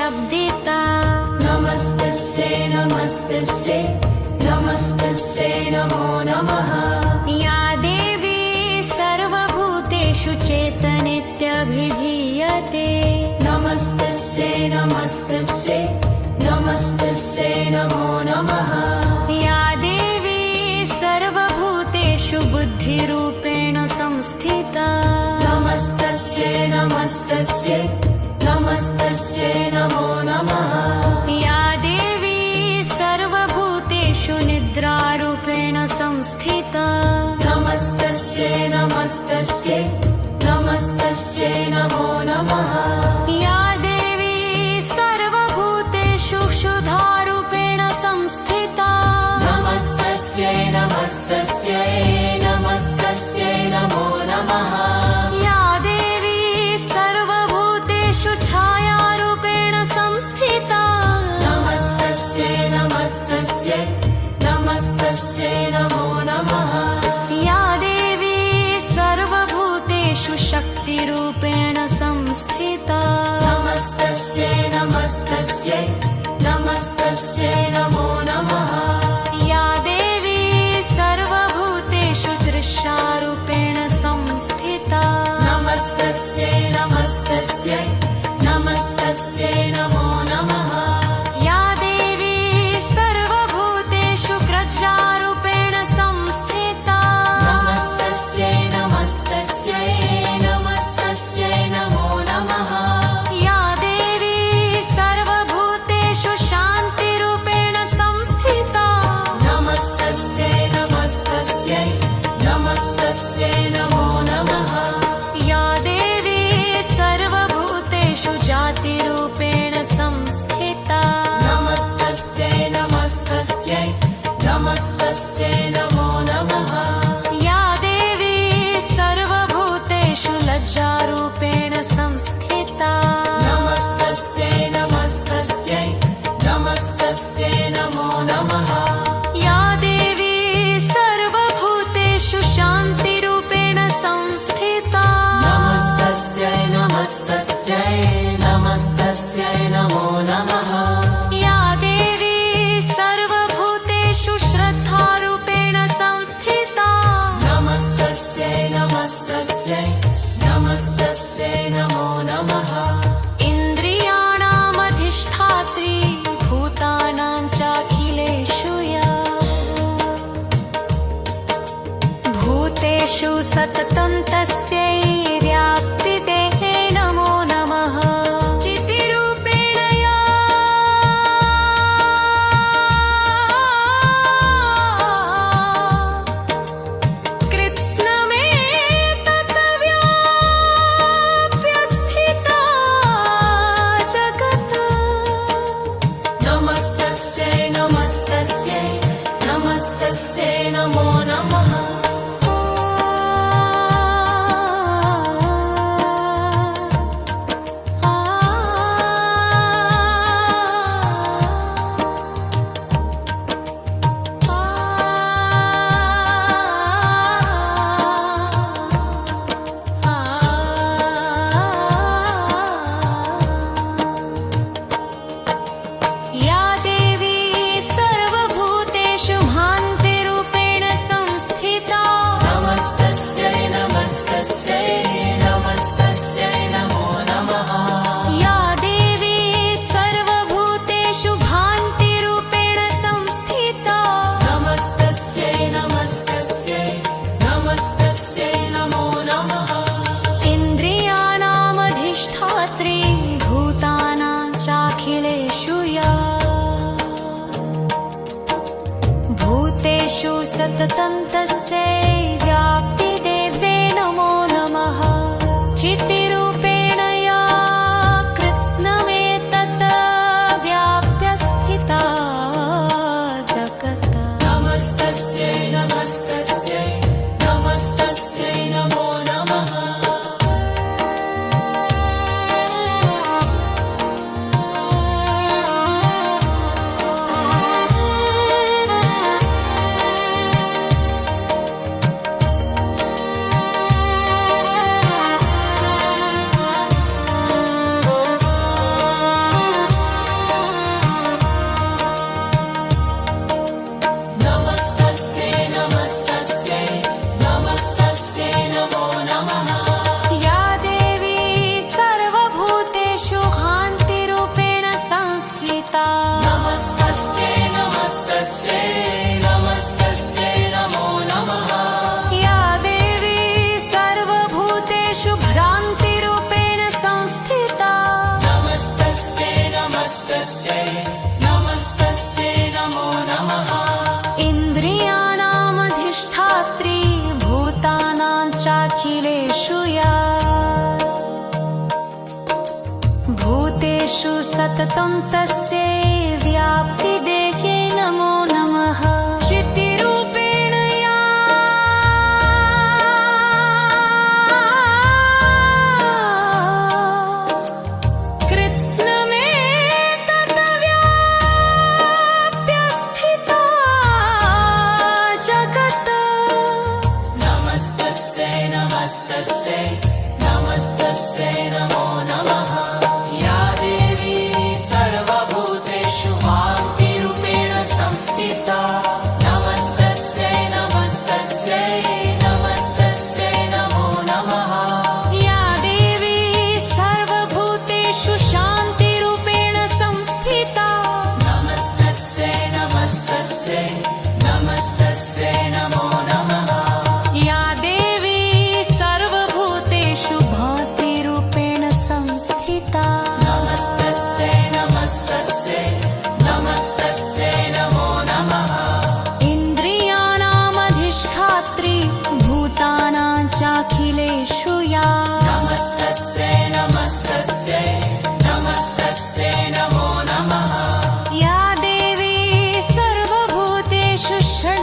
शब्दिता। नमस्तस्यै नमस्तस्यै नमस्तस्यै नमो नमः। या देवी सर्वभूतेषु चेतनित्यभिधीयते। नमस्तस्यै नमस्तस्यै नमस्तस्यै नमो नमः। या देवी सर्वभूतेषु बुद्धिरूपेण संस्थिता। नमस्तस्यै नमस्तस्यै नमस्तस्यै नमो नमः। या देवी सर्वभूतेषु निद्रारूपेण संस्थिता। नमस्तस्यै नमस्तस्यै नमस्तस्यै नमो नमः। या देवी सर्वभूतेषु क्षुधारूपेण संस्थिता। नमस्तस्यै नमस्तस्यै नमस्तस्यै नमो नमः। या देवी सर्वभूतेषु छायारूपेण संस्थिता। नमस्तस्यै नमस्तस्यै नमस्तस्यै नमो नमः। या देवी सर्वभूतेषु शक्तिरूपेण संस्थिता। नमस्तस्यै नमस्तस्यै नमस्तस्यै नमो नमः। या देवी सर्वभूतेषु दृश्यारूपेण संस्थिता। नमस्तस्यै नमस्तस्यै नमस्तस्यै नमो नमः। या देवी सर्वभूतेषु ग्रज्जारूपेण संस्थिता। नमस्तस्यै नमस्तस्यै नमस्तस्यै नमो नमः। या देवी सर्वभूतेषु शान्तिरूपेण संस्थिता। नमस्तस्यै नमस्तस्यै नमस्तस्यै नमो नमः। या देवी सर्वभूतेषु जातिरूपेण संस्थिता। नमस्तस्यै नमस्तस्यै नमस्तस्यै नमो नमः। या देवी सर्वभूतेषु लज्जारूपेण संस्थिता। नमस्तस्यै नमस्तस्यै नमस्तस्यै नमो नमः। या देवी सर्वभूतेषु शान्तिरूपेण संस्थिता। नमस्तस्यै नमस्तस्यै नमस्तस्यै नमो नमः। या देवी सर्वभूतेषु श्रद्धारूपेण संस्थिता। नमस्तस्यै नमस्तस्यै नमस्तस्यै नमो नमः। इन्द्रियाणामधिष्ठात्री भूतानां चाखिलेषु या। भूतेषु सततं तस्यै व्याप्तिदेहे नमो नमः। चितिरूपेण या। कृत्स्नमेतद्व्याप्य स्थिता जगत्। नमस्तस्यै नमस्तस्यै नमस्तस्यै नमो नमः। या देवी सर्वभूतेषु भान्तिरूपेण संस्थिता। नमस्तस्यै नमस्तस्यै नमस्तस्यै नमो नमः। या देवी सर्वभूतेषु भान्तिरूपेण संस्थिता। नमस्तस्यै नमस्तस्यै नमस्तस्यै नमो नमः। इन्द्रियाणामधिष्ठात्री भूतानां चाखिलेषु या। भूतेषु सततं तस्यै व्याप्तिदेवे नमो नमः। चितिरूपेण या कृत्स्नमेतत् व्याप्य स्थिता जगत्। नमस्तस्यै नमस्तस्यै नमस्तस्यै नमो नमः। सततं तस्यै व्याप्तिदेह्यै नमो नमः चित्तिरूपेण या कृत्स्नमेतत् व्याप्य स्थिता जगत् नमस्तस्यै नमस्तस्यै नमस्तस्यै नमो नमः या देवी सर्वभूतेषु भान्तिरूपेण संस्थिता नमस्तस्यै नमस्तस्यै नमस्तस्यै नमो नमः या देवी सर्वभूतेषु शान्तिरूपेण संस्थिता नमस्तस्यै नमस्तस्यै नमस्तस्यै नमो नमः या देवी सर्वभूतेषु भान्तिरूपेण संस्थिता नमस्तस्यै नमस्तस्यै नमस्तस्यै नमो नमः इन्द्रियाणामधिष्ठात्री भूतानां चाखिलेषु या नमस्तस्यै नमस्तस्यै नमस्तस्यै नमो नमः या देवी सर्वभूतेषु षड्